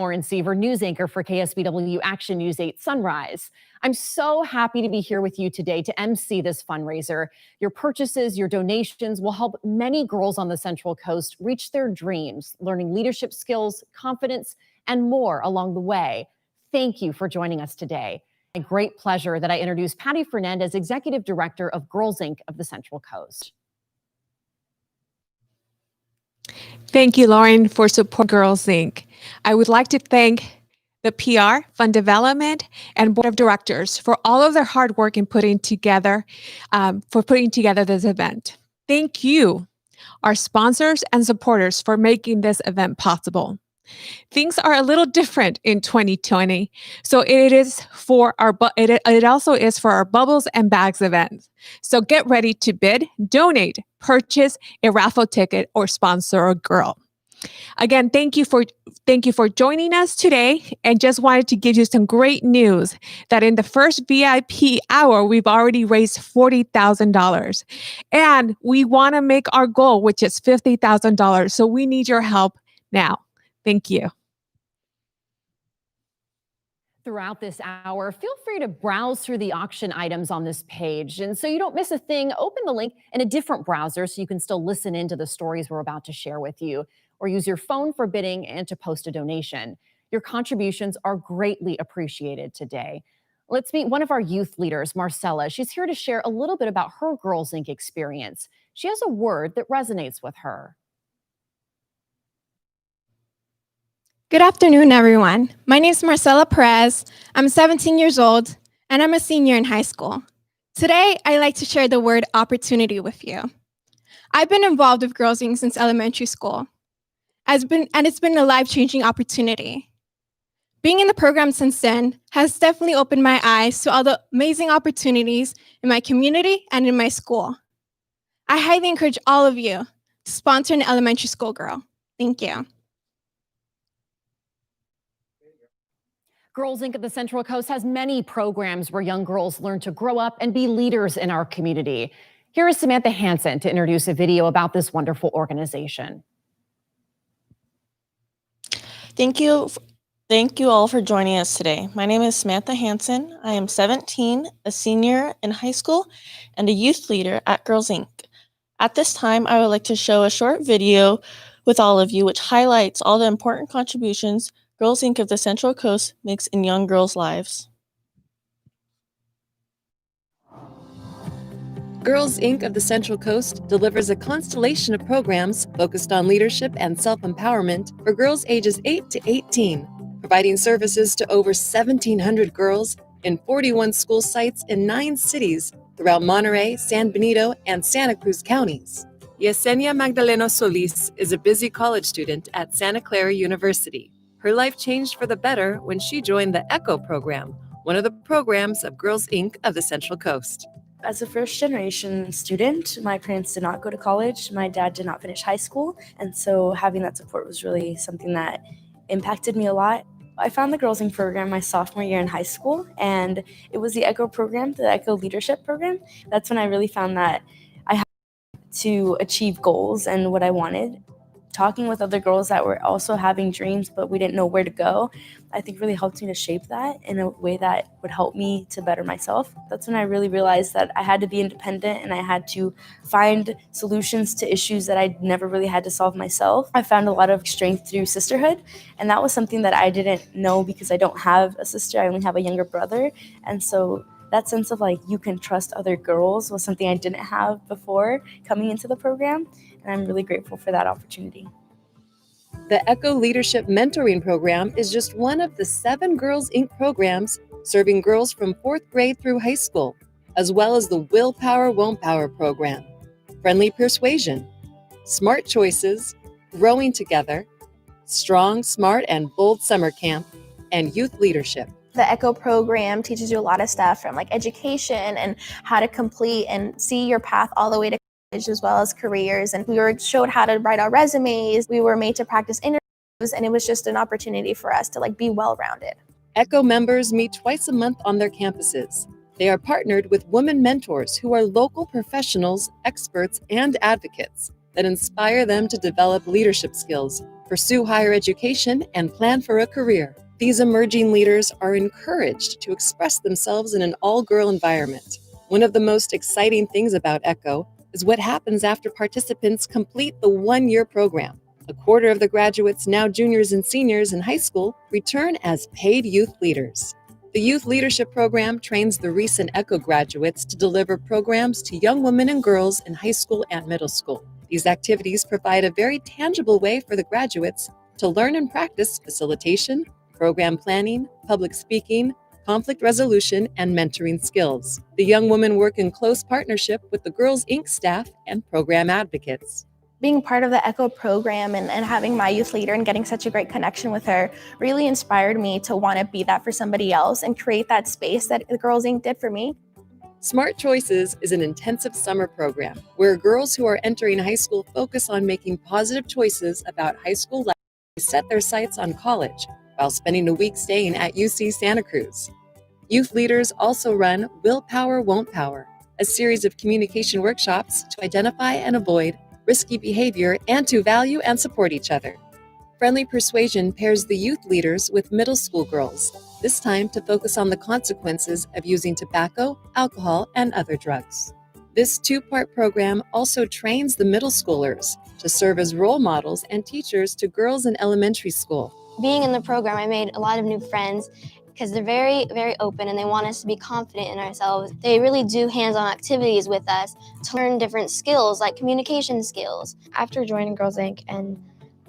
Lauren Seaver, news anchor for KSBW Action News 8 Sunrise. I'm so happy to be here with you today to MC this fundraiser. Your purchases, your donations will help many girls on the Central Coast reach their dreams, learning leadership skills, confidence, and more along the way. Thank you for joining us today. A great pleasure that I introduce Patty Fernandez, Executive Director of Girls Inc. of the Central Coast. Thank you, Lauren, for support Girls Inc. I would like to thank the PR, Fund Development, and Board of Directors for all of their hard work in putting together this event. Thank you, our sponsors and supporters, for making this event possible. Things are a little different in 2020, so it also is for our Bubbles and Bags event. So get ready to bid, donate, purchase a raffle ticket, or sponsor a girl. Again, thank you for joining us today, and just wanted to give you some great news that in the first VIP hour, we've already raised $40,000, and we want to make our goal, which is $50,000. So we need your help now. Thank you. Throughout this hour, feel free to browse through the auction items on this page. And so you don't miss a thing, open the link in a different browser so you can still listen into the stories we're about to share with you, or use your phone for bidding and to post a donation. Your contributions are greatly appreciated today. Let's meet one of our youth leaders, Marcela. She's here to share a little bit about her Girls Inc. experience. She has a word that resonates with her. Good afternoon, everyone. My name is Marcela Perez. I'm 17 years old, and I'm a senior in high school. Today, I'd like to share the word opportunity with you. I've been involved with Girls Inc. since elementary school, and it's been a life-changing opportunity. Being in the program since then has definitely opened my eyes to all the amazing opportunities in my community and in my school. I highly encourage all of you to sponsor an elementary school girl. Thank you. Girls Inc. of the Central Coast has many programs where young girls learn to grow up and be leaders in our community. Here is Samantha Hansen to introduce a video about this wonderful organization. Thank you all for joining us today. My name is Samantha Hansen. I am 17, a senior in high school, and a youth leader at Girls Inc. At this time, I would like to show a short video with all of you which highlights all the important contributions Girls Inc. of the Central Coast makes in young girls' lives. Girls Inc. of the Central Coast delivers a constellation of programs focused on leadership and self-empowerment for girls ages 8 to 18, providing services to over 1,700 girls in 41 school sites in 9 cities throughout Monterey, San Benito, and Santa Cruz counties. Yesenia Magdaleno Solis is a busy college student at Santa Clara University. Her life changed for the better when she joined the ECHO program, one of the programs of Girls Inc. of the Central Coast. As a first-generation student, my parents did not go to college. My dad did not finish high school, and so having that support was really something that impacted me a lot. I found the Girls Inc. program my sophomore year in high school, and it was the ECHO program, the ECHO Leadership Program. That's when I really found that I had to achieve goals and what I wanted. Talking with other girls that were also having dreams, but we didn't know where to go, I think really helped me to shape that in a way that would help me to better myself. That's when I really realized that I had to be independent and I had to find solutions to issues that I never really had to solve myself. I found a lot of strength through sisterhood, and that was something that I didn't know because I don't have a sister. I only have a younger brother, and so that sense of like you can trust other girls was something I didn't have before coming into the program, and I'm really grateful for that opportunity. The ECHO Leadership Mentoring Program is just one of the 7 Girls Inc. programs serving girls from 4th grade through high school, as well as the Willpower Won't Power program, Friendly Persuasion, Smart Choices, Growing Together, Strong, Smart, and Bold Summer Camp, and Youth Leadership. The ECHO program teaches you a lot of stuff from like education and how to complete and see your path all the way to college as well as careers. And we were showed how to write our resumes. We were made to practice interviews, and it was just an opportunity for us to like be well-rounded. ECHO members meet twice a month on their campuses. They are partnered with women mentors who are local professionals, experts, and advocates that inspire them to develop leadership skills pursue higher education, and plan for a career. These emerging leaders are encouraged to express themselves in an all-girl environment. One of the most exciting things about ECHO is what happens after participants complete the one-year program. A quarter of the graduates, now juniors and seniors in high school, return as paid youth leaders. The Youth Leadership Program trains the recent ECHO graduates to deliver programs to young women and girls in high school and middle school. These activities provide a very tangible way for the graduates to learn and practice facilitation, program planning, public speaking, conflict resolution, and mentoring skills. The young women work in close partnership with the Girls Inc. staff and program advocates. Being part of the ECHO program and having my youth leader and getting such a great connection with her really inspired me to want to be that for somebody else and create that space that the Girls Inc. did for me. Smart Choices is an intensive summer program where girls who are entering high school focus on making positive choices about high school life and set their sights on college while spending a week staying at UC Santa Cruz. Youth leaders also run Willpower Won't Power, a series of communication workshops to identify and avoid risky behavior and to value and support each other. Friendly Persuasion pairs the youth leaders with middle school girls, this time to focus on the consequences of using tobacco, alcohol, and other drugs. This two-part program also trains the middle schoolers to serve as role models and teachers to girls in elementary school. Being in the program, I made a lot of new friends because they're very, very open and they want us to be confident in ourselves. They really do hands-on activities with us to learn different skills like communication skills. After joining Girls Inc. and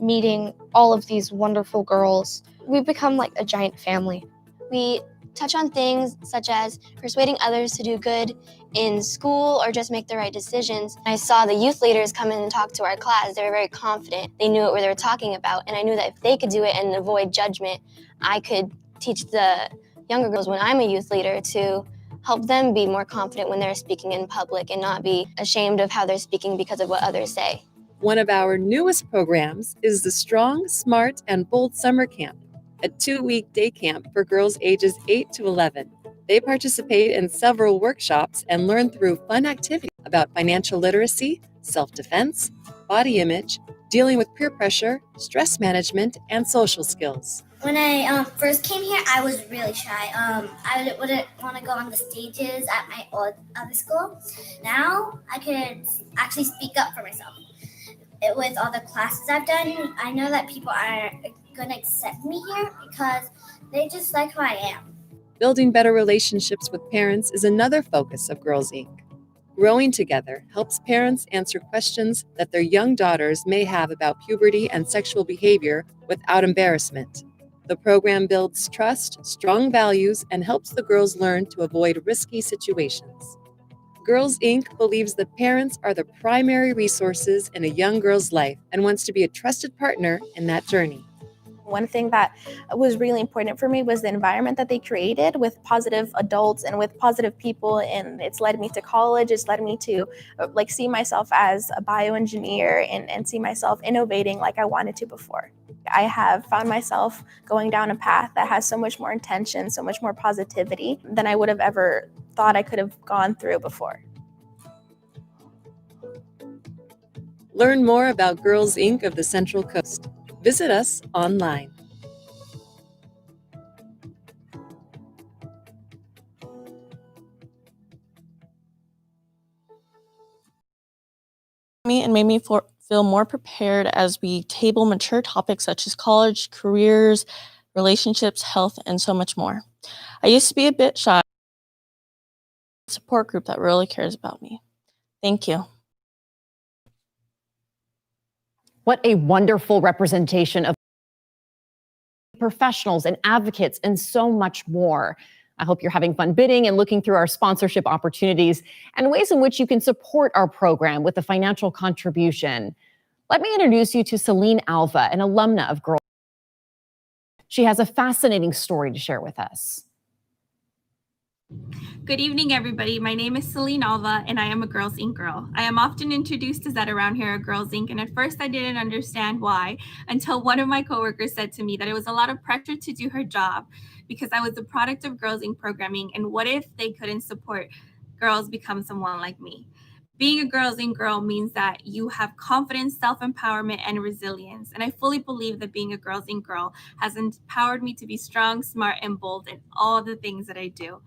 meeting all of these wonderful girls, we've become like a giant family. We touch on things such as persuading others to do good in school or just make the right decisions. I saw the youth leaders come in and talk to our class. They were very confident. They knew what they were talking about, and I knew that if they could do it and avoid judgment, I could teach the younger girls when I'm a youth leader to help them be more confident when they're speaking in public and not be ashamed of how they're speaking because of what others say. One of our newest programs is the Strong, Smart, and Bold Summer Camp, a 2-week day camp for girls ages 8 to 11. They participate in several workshops and learn through fun activities about financial literacy, self-defense, body image, dealing with peer pressure, stress management, and social skills. When I first came here, I was really shy. I wouldn't want to go on the stages at my old other school. Now I could actually speak up for myself. With all the classes I've done, I know that people are going to accept me here because they just like who I am. Building better relationships with parents is another focus of Girls Inc. Growing Together helps parents answer questions that their young daughters may have about puberty and sexual behavior without embarrassment. The program builds trust, strong values, and helps the girls learn to avoid risky situations. Girls Inc. believes that parents are the primary resources in a young girl's life and wants to be a trusted partner in that journey. One thing that was really important for me was the environment that they created with positive adults and with positive people, and it's led me to college. It's led me to see myself as a bioengineer and see myself innovating like I wanted to before. I have found myself going down a path that has so much more intention, so much more positivity than I would have ever thought I could have gone through before. Learn more about Girls Inc. of the Central Coast. Visit us online. And made me feel more prepared as we table mature topics such as college, careers, relationships, health, and so much more. I used to be a bit shy. Support group that really cares about me. Thank you. What a wonderful representation of professionals and advocates and so much more. I hope you're having fun bidding and looking through our sponsorship opportunities and ways in which you can support our program with a financial contribution. Let me introduce you to Celine Alva, an alumna of Girls. She has a fascinating story to share with us. Good evening, everybody. My name is Celine Alva, and I am a Girls Inc. girl. I am often introduced as that around here at Girls Inc., and at first I didn't understand why until one of my coworkers said to me that it was a lot of pressure to do her job because I was the product of Girls Inc. programming, and what if they couldn't support girls become someone like me? Being a Girls Inc. girl means that you have confidence, self-empowerment, and resilience. And I fully believe that being a Girls Inc. girl has empowered me to be strong, smart, and bold in all the things that I do.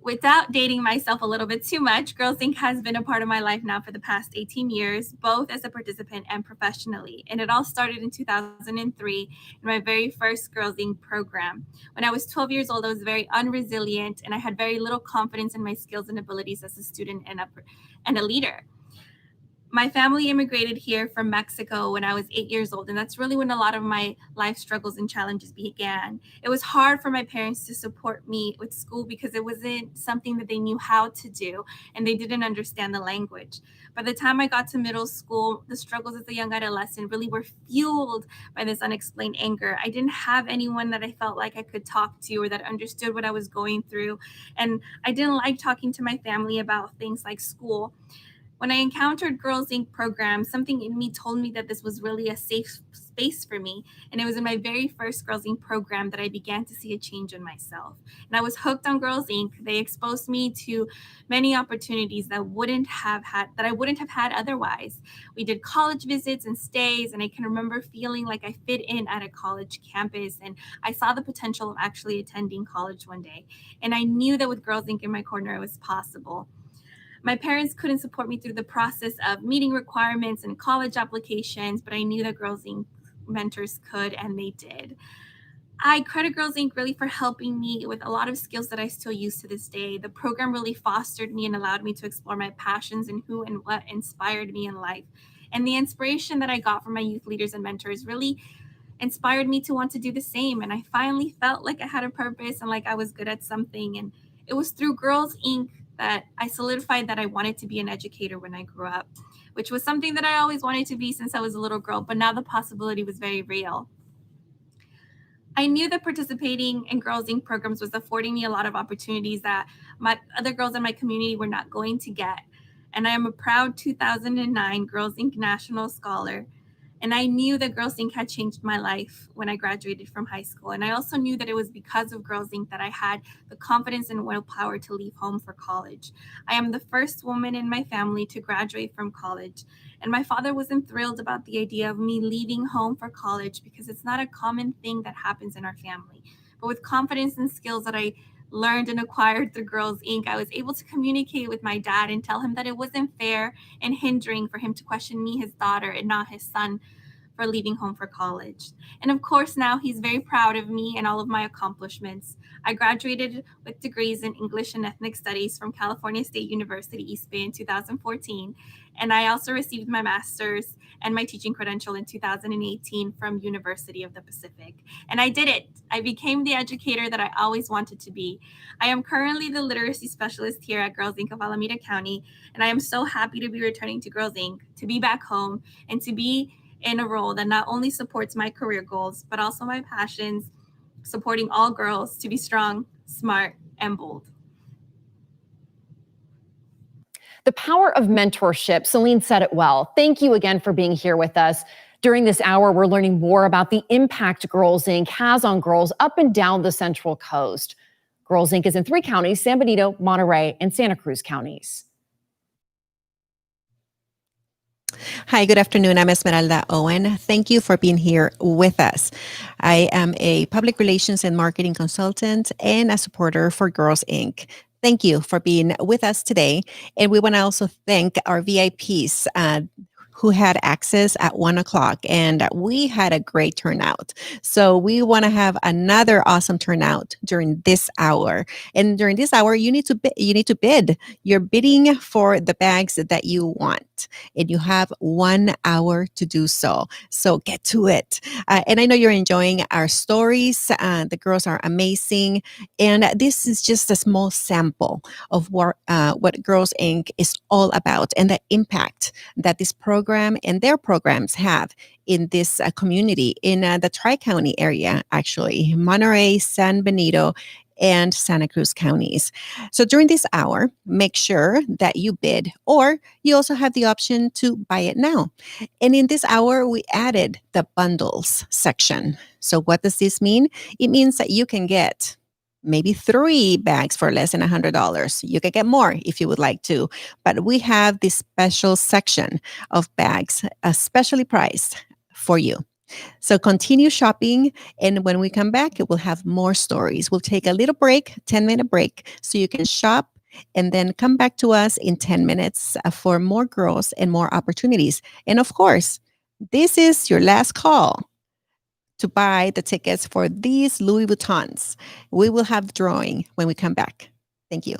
Without dating myself a little bit too much, Girls Inc. has been a part of my life now for the past 18 years, both as a participant and professionally. And it all started in 2003 in my very first Girls Inc. program. When I was 12 years old, I was very unresilient and I had very little confidence in my skills and abilities as a student and a leader. My family immigrated here from Mexico when I was 8 years old, and that's really when a lot of my life struggles and challenges began. It was hard for my parents to support me with school because it wasn't something that they knew how to do, and they didn't understand the language. By the time I got to middle school, the struggles as a young adolescent really were fueled by this unexplained anger. I didn't have anyone that I felt like I could talk to or that understood what I was going through, and I didn't like talking to my family about things like school. When I encountered Girls Inc. programs, something in me told me that this was really a safe space for me. And it was in my very first Girls Inc. program that I began to see a change in myself. And I was hooked on Girls Inc. They exposed me to many opportunities that I wouldn't have had otherwise. We did college visits and stays, and I can remember feeling like I fit in at a college campus. And I saw the potential of actually attending college one day. And I knew that with Girls Inc. in my corner, it was possible. My parents couldn't support me through the process of meeting requirements and college applications, but I knew that Girls Inc. mentors could, and they did. I credit Girls Inc. really for helping me with a lot of skills that I still use to this day. The program really fostered me and allowed me to explore my passions and who and what inspired me in life. And the inspiration that I got from my youth leaders and mentors really inspired me to want to do the same. And I finally felt like I had a purpose and like I was good at something. And it was through Girls Inc. that I solidified that I wanted to be an educator when I grew up, which was something that I always wanted to be since I was a little girl, but now the possibility was very real. I knew that participating in Girls Inc. programs was affording me a lot of opportunities that my other girls in my community were not going to get. And I am a proud 2009 Girls Inc. National Scholar. And I knew that Girls Inc. had changed my life when I graduated from high school. And I also knew that it was because of Girls Inc. that I had the confidence and willpower to leave home for college. I am the first woman in my family to graduate from college. And my father wasn't thrilled about the idea of me leaving home for college because it's not a common thing that happens in our family. But with confidence and skills that I learned and acquired through Girls Inc., I was able to communicate with my dad and tell him that it wasn't fair and hindering for him to question me, his daughter, and not his son for leaving home for college. And of course, now he's very proud of me and all of my accomplishments. I graduated with degrees in English and Ethnic Studies from California State University, East Bay in 2014. And I also received my master's and my teaching credential in 2018 from University of the Pacific. And I did it. I became the educator that I always wanted to be. I am currently the literacy specialist here at Girls Inc. of Alameda County. And I am so happy to be returning to Girls Inc., to be back home, and to be in a role that not only supports my career goals, but also my passions, supporting all girls to be strong, smart, and bold. The power of mentorship. Celine said it well. Thank you again for being here with us. During this hour, we're learning more about the impact Girls Inc. has on girls up and down the Central Coast. Girls Inc. is in 3 counties, San Benito, Monterey, and Santa Cruz counties. Hi, good afternoon. I'm Esmeralda Owen. Thank you for being here with us. I am a public relations and marketing consultant and a supporter for Girls Inc. Thank you for being with us today. And we want to also thank our VIPs who had access at 1 o'clock, and we had a great turnout. So we want to have another awesome turnout during this hour. And during this hour, you need to bid. You're bidding for the bags that you want, and you have 1 hour to do so. So get to it. And I know you're enjoying our stories. The girls are amazing, and this is just a small sample of what Girls Inc. is all about and the impact that this program and their programs have in this community in the Tri-County area, actually, Monterey, San Benito, and Santa Cruz counties. So during this hour, make sure that you bid, or you also have the option to buy it now. And in this hour, we added the bundles section. So what does this mean? It means that you can get maybe 3 bags for less than $100. You can get more if you would like to, but we have this special section of bags, especially priced for you. So continue shopping, and when we come back, we'll have more stories. We'll take a little break, 10-minute break, so you can shop and then come back to us in 10 minutes for more girls and more opportunities. And of course, this is your last call to buy the tickets for these Louis Vuittons. We will have the drawing when we come back. Thank you.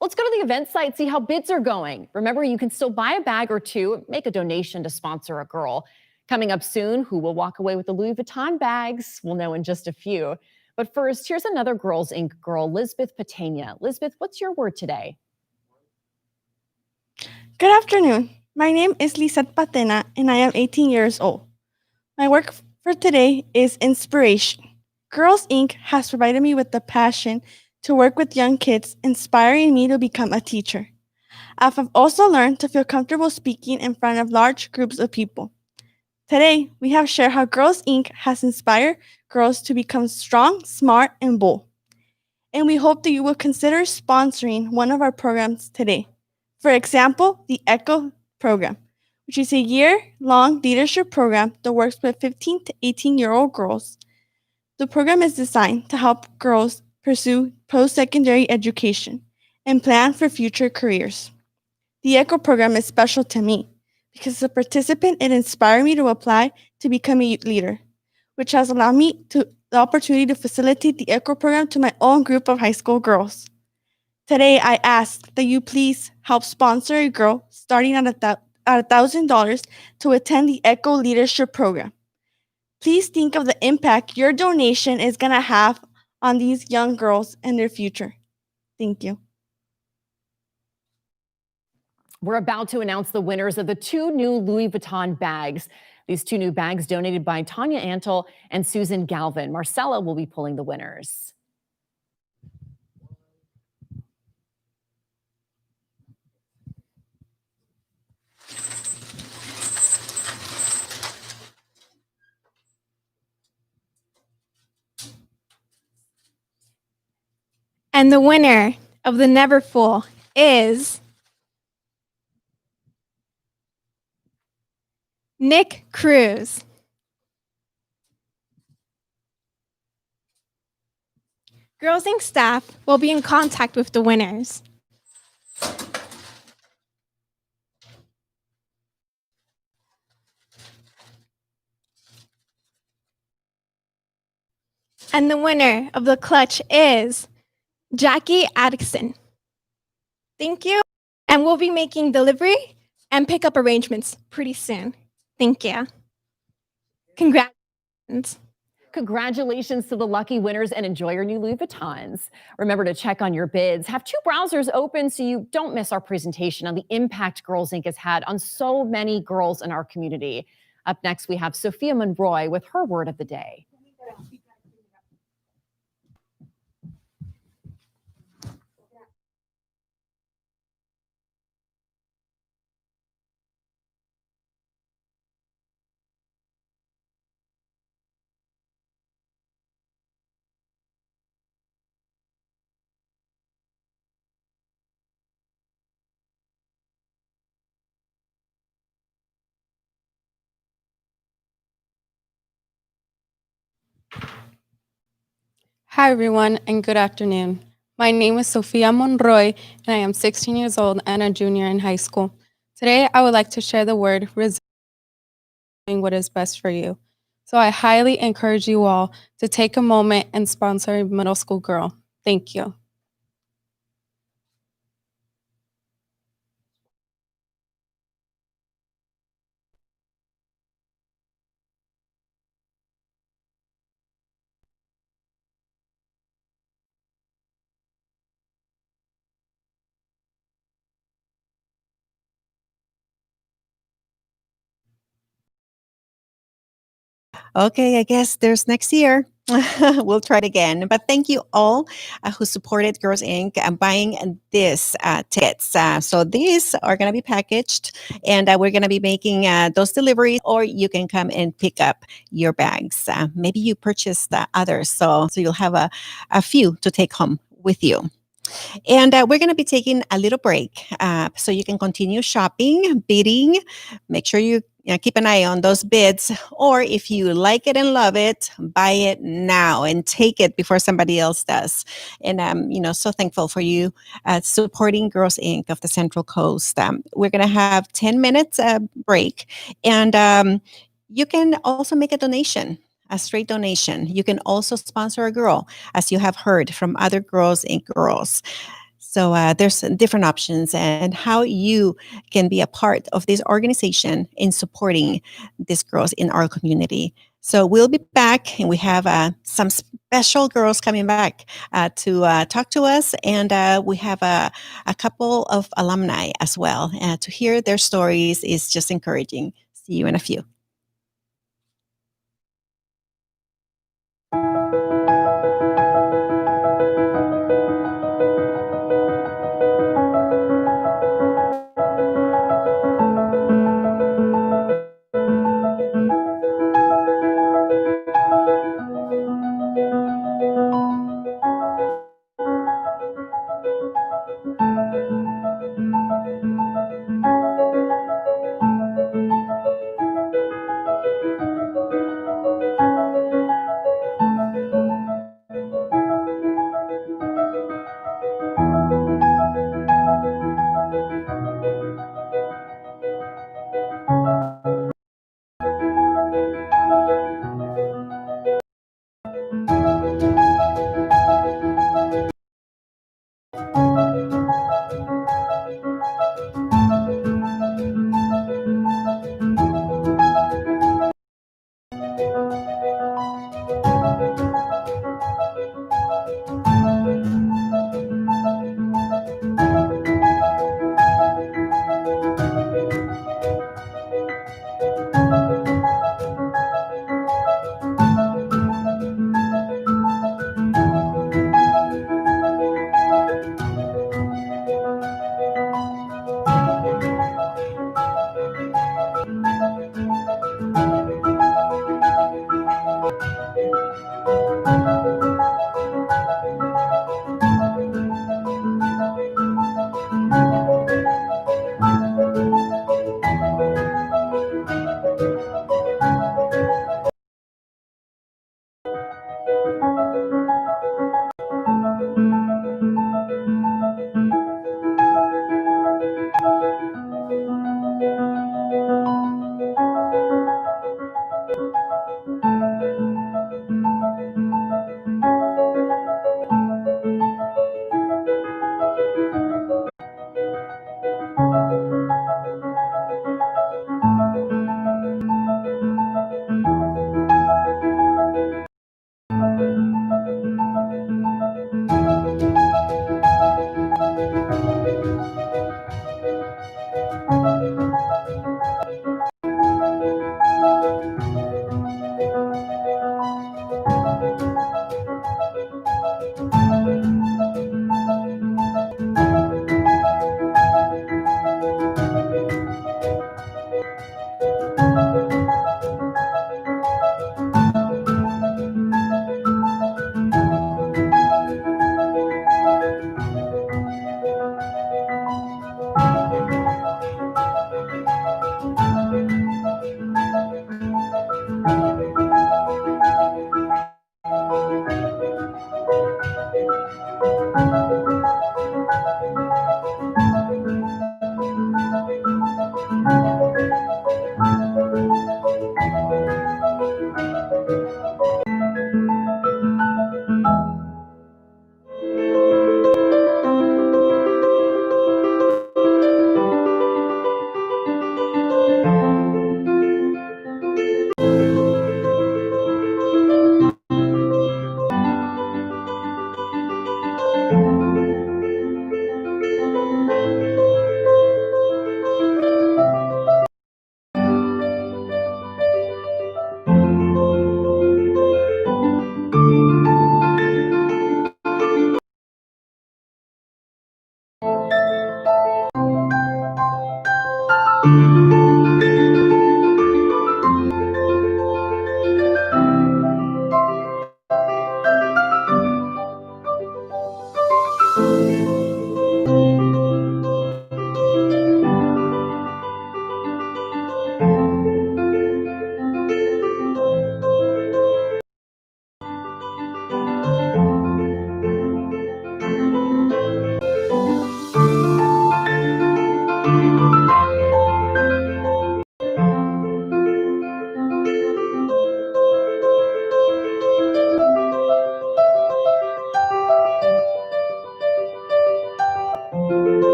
Let's go to the event site, see how bids are going. Remember, you can still buy a bag or two, make a donation to sponsor a girl. Coming up soon, who will walk away with the Louis Vuitton bags? We'll know in just a few. But first, here's another Girls Inc. girl, Lisbeth Patena. Lisbeth, what's your word today? Good afternoon. My name is Lisette Patena, and I am 18 years old. My work for today is inspiration. Girls Inc. has provided me with the passion to work with young kids, inspiring me to become a teacher. I've also learned to feel comfortable speaking in front of large groups of people. Today, we have shared how Girls Inc. has inspired girls to become strong, smart, and bold. And we hope that you will consider sponsoring one of our programs today. For example, the ECHO program, which is a year-long leadership program that works with 15 to 18-year-old girls. The program is designed to help girls pursue post-secondary education and plan for future careers. The ECHO program is special to me because as a participant, it inspired me to apply to become a youth leader, which has allowed me the opportunity to facilitate the ECHO program to my own group of high school girls. Today, I ask that you please help sponsor a girl starting at $1,000 to attend the ECHO Leadership Program. Please think of the impact your donation is going to have on these young girls and their future. Thank you. We're about to announce the winners of the 2 new Louis Vuitton bags. These 2 new bags donated by Tanya Antle and Susan Galvin. Marcela will be pulling the winners. And the winner of the Never Full is Nick Cruz. Girls Inc. staff will be in contact with the winners. And the winner of the clutch is Jackie Addison. Thank you. And we'll be making delivery and pickup arrangements pretty soon. Thank you. Congratulations. Congratulations to the lucky winners and enjoy your new Louis Vuittons. Remember to check on your bids. Have 2 browsers open so you don't miss our presentation on the impact Girls Inc. has had on so many girls in our community. Up next, we have Sophia Monroy with her word of the day. Hi, everyone, and good afternoon. My name is Sophia Monroy, and I am 16 years old and a junior in high school. Today, I would like to share the word resilience, doing what is best for you. So I highly encourage you all to take a moment and sponsor a middle school girl. Thank you. Okay, I guess there's next year. We'll try it again. But thank you all who supported Girls Inc. and buying this tickets. So these are going to be packaged, and we're going to be making those deliveries, or you can come and pick up your bags. Maybe you purchased others, so you'll have a few to take home with you. And we're going to be taking a little break so you can continue shopping, bidding. Make sure you keep an eye on those bids. Or if you like it and love it, buy it now and take it before somebody else does. And I'm so thankful for you supporting Girls Inc. of the Central Coast. We're going to have 10 minutes break. And you can also make a donation. A straight donation. You can also sponsor a girl, as you have heard from other Girls Inc. girls. So there's different options and how you can be a part of this organization in supporting these girls in our community. So we'll be back, and we have some special girls coming back to talk to us, and we have a couple of alumni as well. To hear their stories is just encouraging. See you in a few.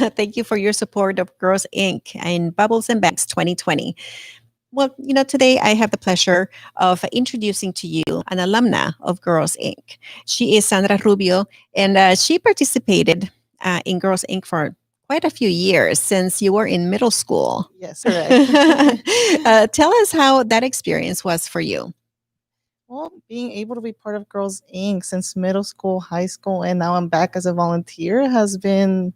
Thank you for your support of Girls Inc. and Bubbles and Bags 2020. Well, today I have the pleasure of introducing to you an alumna of Girls Inc. She is Sandra Rubio, and she participated in Girls Inc. for quite a few years since you were in middle school. Yes, correct. Tell us how that experience was for you. Well, being able to be part of Girls Inc. since middle school, high school, and now I'm back as a volunteer has been,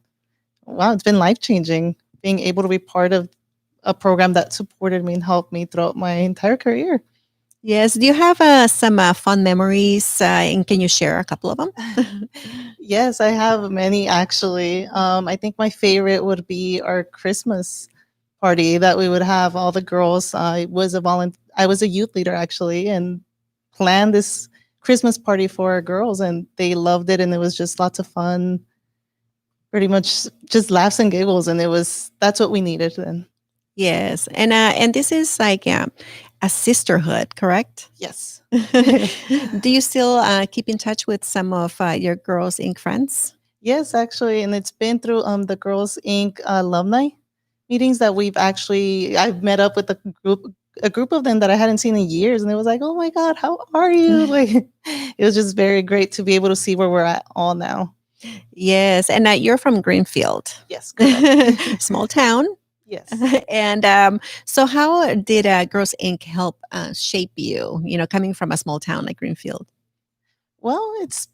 wow, it's been life-changing. Being able to be part of a program that supported me and helped me throughout my entire career. Yes. Do you have some fun memories, and can you share a couple of them? Yes, I have many actually. I think my favorite would be our Christmas party that we would have all the girls. I was a youth leader actually, and planned this Christmas party for our girls, and they loved it, and it was just lots of fun. Pretty much just laughs and giggles, and that's what we needed then. Yes. And this is like a sisterhood, correct? Yes. Do you still keep in touch with some of your Girls Inc. friends? Yes, actually, and it's been through the Girls Inc. Alumni meetings that I've met up with a group of them that I hadn't seen in years, and it was like, oh my God, how are you? Like, it was just very great to be able to see where we're at all now. Yes, and you're from Greenfield. Yes, correct. Small town. Yes. And so how did Girls Inc. help shape you, coming from a small town like Greenfield? Well, it's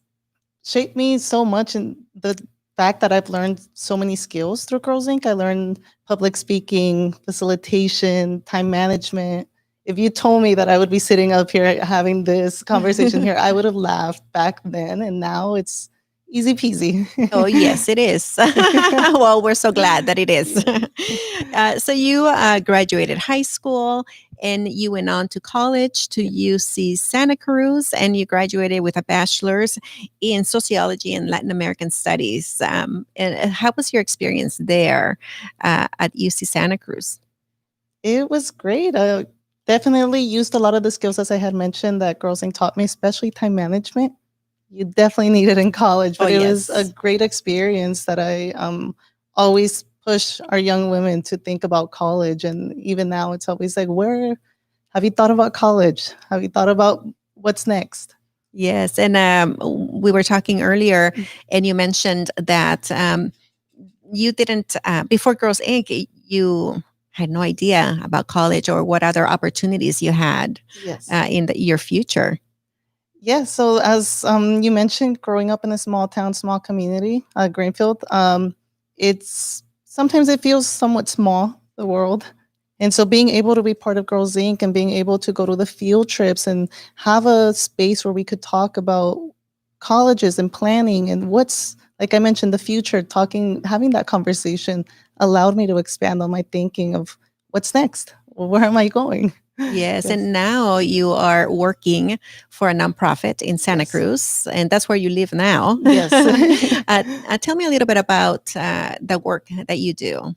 shaped me so much, and the fact that I've learned so many skills through Girls Inc. I learned public speaking, facilitation, time management. If you told me that I would be sitting up here having this conversation here, I would have laughed back then, and now it's easy peasy. Oh, yes, it is. Well, we're so glad that it is. So you graduated high school and you went on to college to UC Santa Cruz, and you graduated with a bachelor's in sociology and Latin American studies. And how was your experience there at UC Santa Cruz? It was great. I definitely used a lot of the skills, as I had mentioned, that Girls Inc. taught me, especially time management. You definitely need it in college, but it was a great experience that I always push our young women to think about college. And even now, it's always like, where have you thought about college? Have you thought about what's next? Yes. And we were talking earlier, and you mentioned that you didn't, before Girls Inc., you had no idea about college or what other opportunities you had in your future. Yeah, so as you mentioned, growing up in a small town, small community, Greenfield, sometimes it feels somewhat small, the world. And so being able to be part of Girls Inc. and being able to go to the field trips and have a space where we could talk about colleges and planning and what's, like I mentioned, the future, having that conversation allowed me to expand on my thinking of what's next? Where am I going? Yes, and now you are working for a nonprofit in Santa Cruz, and that's where you live now. Yes. Tell me a little bit about the work that you do.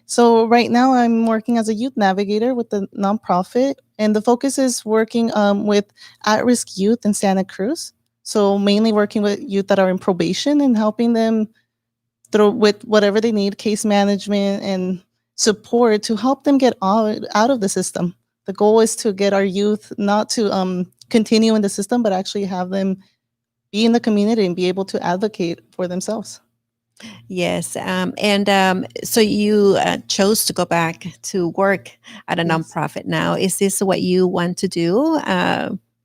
So right now I'm working as a youth navigator with the nonprofit, and the focus is working with at-risk youth in Santa Cruz. So mainly working with youth that are in probation and helping them with whatever they need, case management and support to help them get out of the system. The goal is to get our youth not to continue in the system, but actually have them be in the community and be able to advocate for themselves. Yes, and so you chose to go back to work at a nonprofit now. Is this what you want to do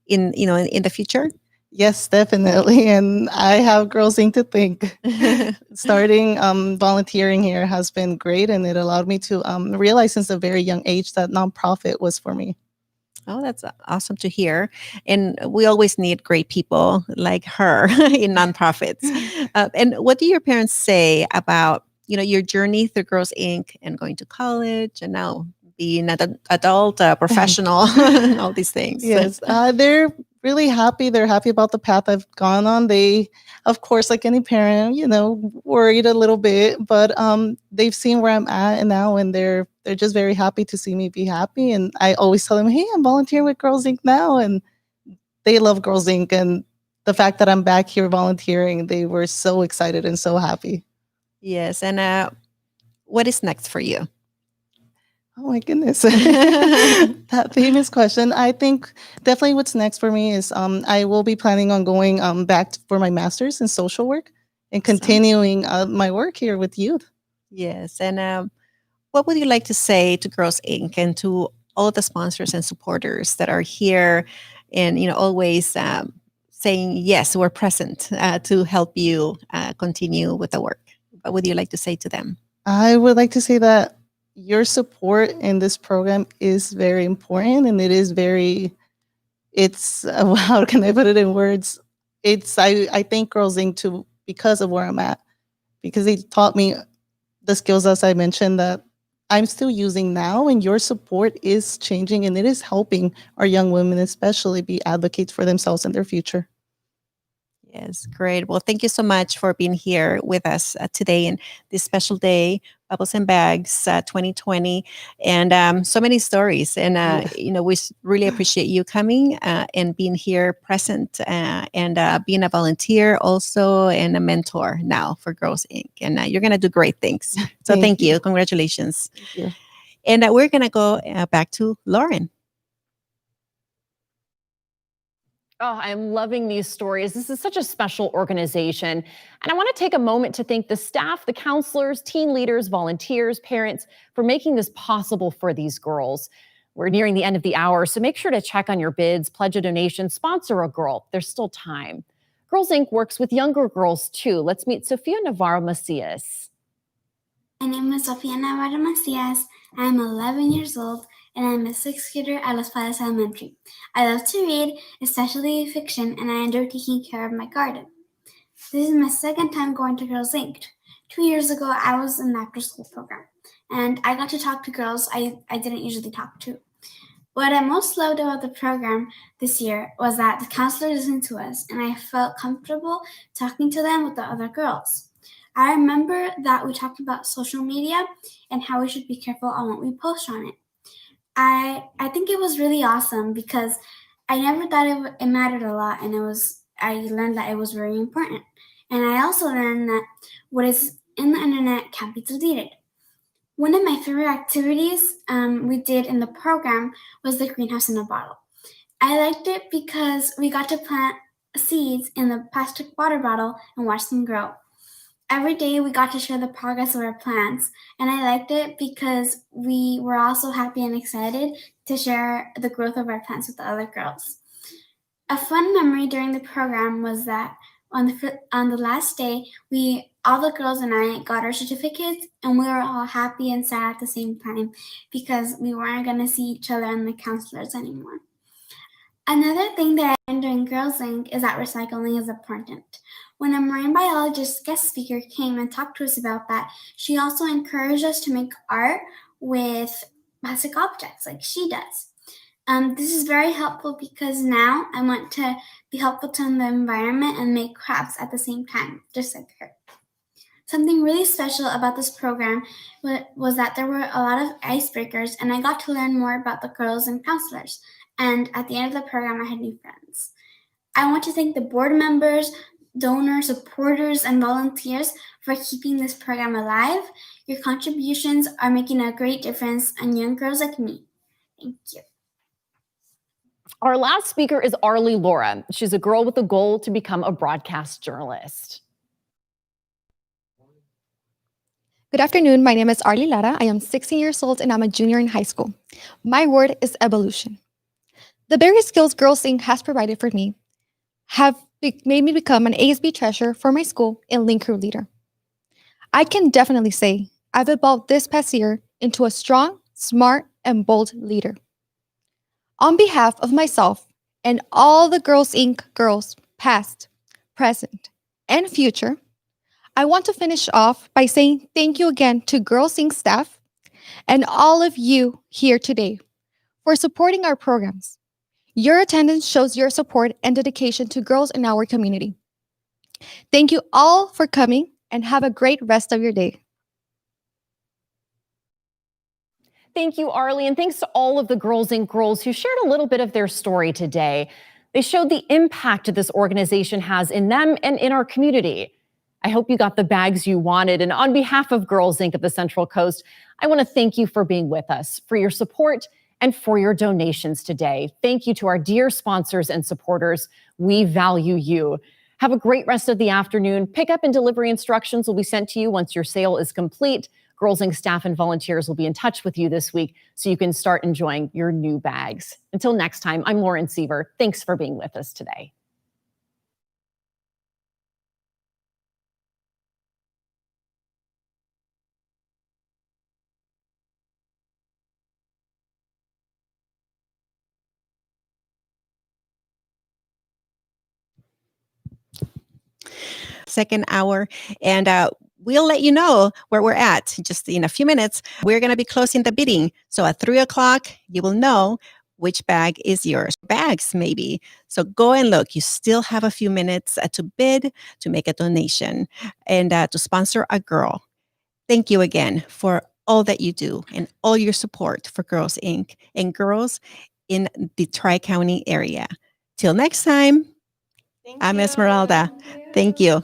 in the future? Yes, definitely. And I have Girls Inc. to thank. Starting volunteering here has been great, and it allowed me to realize since a very young age that nonprofit was for me. Oh, that's awesome to hear. And we always need great people like her in nonprofits. And what do your parents say about, your journey through Girls Inc. and going to college and now being an adult, professional, and all these things? Yes, they're really happy. They're happy about the path I've gone on. They, of course, like any parent, worried a little bit, but they've seen where I'm at and now, and they're just very happy to see me be happy. And I always tell them, hey, I'm volunteering with Girls Inc. now. And they love Girls Inc. And the fact that I'm back here volunteering, they were so excited and so happy. Yes. And what is next for you? Oh my goodness. That famous question. I think definitely what's next for me is I will be planning on going back for my master's in social work and continuing my work here with youth. Yes. And what would you like to say to Girls Inc. and to all the sponsors and supporters that are here and, always saying, yes, we're present to help you continue with the work? What would you like to say to them? I would like to say that your support in this program is very important, and it is it's how can I put it in words? I thank Girls Inc. too because of where I'm at, because they taught me the skills, as I mentioned, that I'm still using now, and your support is changing, and it is helping our young women especially be advocates for themselves and their future. Yes, great. Well, thank you so much for being here with us today in this special day, Bubbles and Bags 2020, and so many stories. And, we really appreciate you coming and being here present and being a volunteer also and a mentor now for Girls Inc. And you're going to do great things. So thank you. Congratulations. Thank you. And we're going to go back to Lauren. Oh, I'm loving these stories. This is such a special organization. And I want to take a moment to thank the staff, the counselors, teen leaders, volunteers, parents for making this possible for these girls. We're nearing the end of the hour, so make sure to check on your bids, pledge a donation, sponsor a girl. There's still time. Girls Inc. works with younger girls too. Let's meet Sophia Navarro Macias. My name is Sophia Navarro Macias. I am 11 years old and I'm a sixth grader at Los Padres Elementary. I love to read, especially fiction, and I enjoy taking care of my garden. This is my second time going to Girls Inc. 2 years ago, I was in an after-school program, and I got to talk to girls I didn't usually talk to. What I most loved about the program this year was that the counselor listened to us, and I felt comfortable talking to them with the other girls. I remember that we talked about social media and how we should be careful on what we post on it. I think it was really awesome because I never thought it mattered a lot, and I learned that it was very important. And I also learned that what is in the internet can't be deleted. One of my favorite activities we did in the program was the greenhouse in a bottle. I liked it because we got to plant seeds in the plastic water bottle and watch them grow. Every day we got to share the progress of our plants, and I liked it because we were also happy and excited to share the growth of our plants with the other girls. A fun memory during the program was that on the last day, all the girls and I got our certificates, and we were all happy and sad at the same time because we weren't going to see each other and the counselors anymore. Another thing that I learned during Girls Inc. is that recycling is important. When a marine biologist guest speaker came and talked to us about that, she also encouraged us to make art with plastic objects like she does. This is very helpful because now I want to be helpful to the environment and make crafts at the same time, just like her. Something really special about this program was that there were a lot of icebreakers, and I got to learn more about the girls and counselors. And at the end of the program, I had new friends. I want to thank the board members, donors, supporters, and volunteers for keeping this program alive. Your contributions are making a great difference on young girls like me. Thank you. Our last speaker is Arlie Laura. She's a girl with a goal to become a broadcast journalist. Good afternoon. My name is Arlie Laura. I am 16 years old and I'm a junior in high school. My word is evolution. The various skills Girls Inc. has provided for me have made me become an ASB treasurer for my school and link crew leader. I can definitely say I've evolved this past year into a strong, smart, and bold leader. On behalf of myself and all the Girls Inc. girls, past, present, and future, I want to finish off by saying thank you again to Girls Inc. staff and all of you here today for supporting our programs. Your attendance shows your support and dedication to girls in our community. Thank you all for coming and have a great rest of your day. Thank you, Arlie, and thanks to all of the Girls Inc. girls who shared a little bit of their story today. They showed the impact this organization has in them and in our community. I hope you got the bags you wanted. And on behalf of Girls Inc. of the Central Coast, I want to thank you for being with us, for your support, and for your donations today. Thank you to our dear sponsors and supporters. We value you. Have a great rest of the afternoon. Pickup and delivery instructions will be sent to you once your sale is complete. Girls Inc. staff and volunteers will be in touch with you this week so you can start enjoying your new bags. Until next time, I'm Lauren Seaver. Thanks for being with us today. Second hour, and we'll let you know where we're at just in a few minutes. We're going to be closing the bidding. So at 3:00, you will know which bag is yours. Bags, maybe. So go and look. You still have a few minutes to bid, to make a donation, and to sponsor a girl. Thank you again for all that you do and all your support for Girls Inc. and girls in the Tri-County area. Till next time, I'm Esmeralda. Thank you.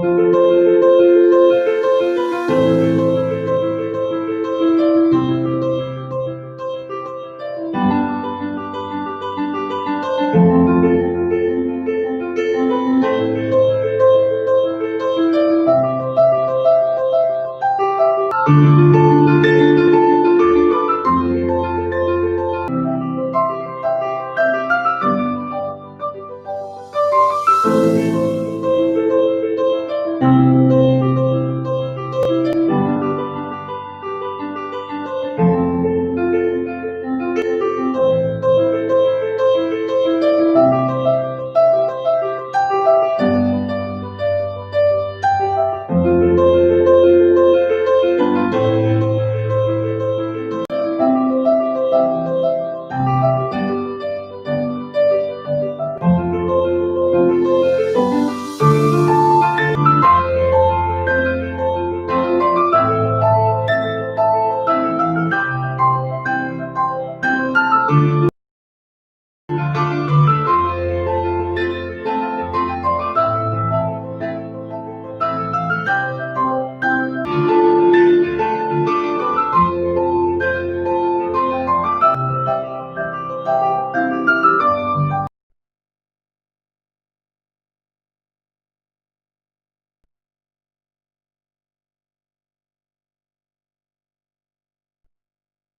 you.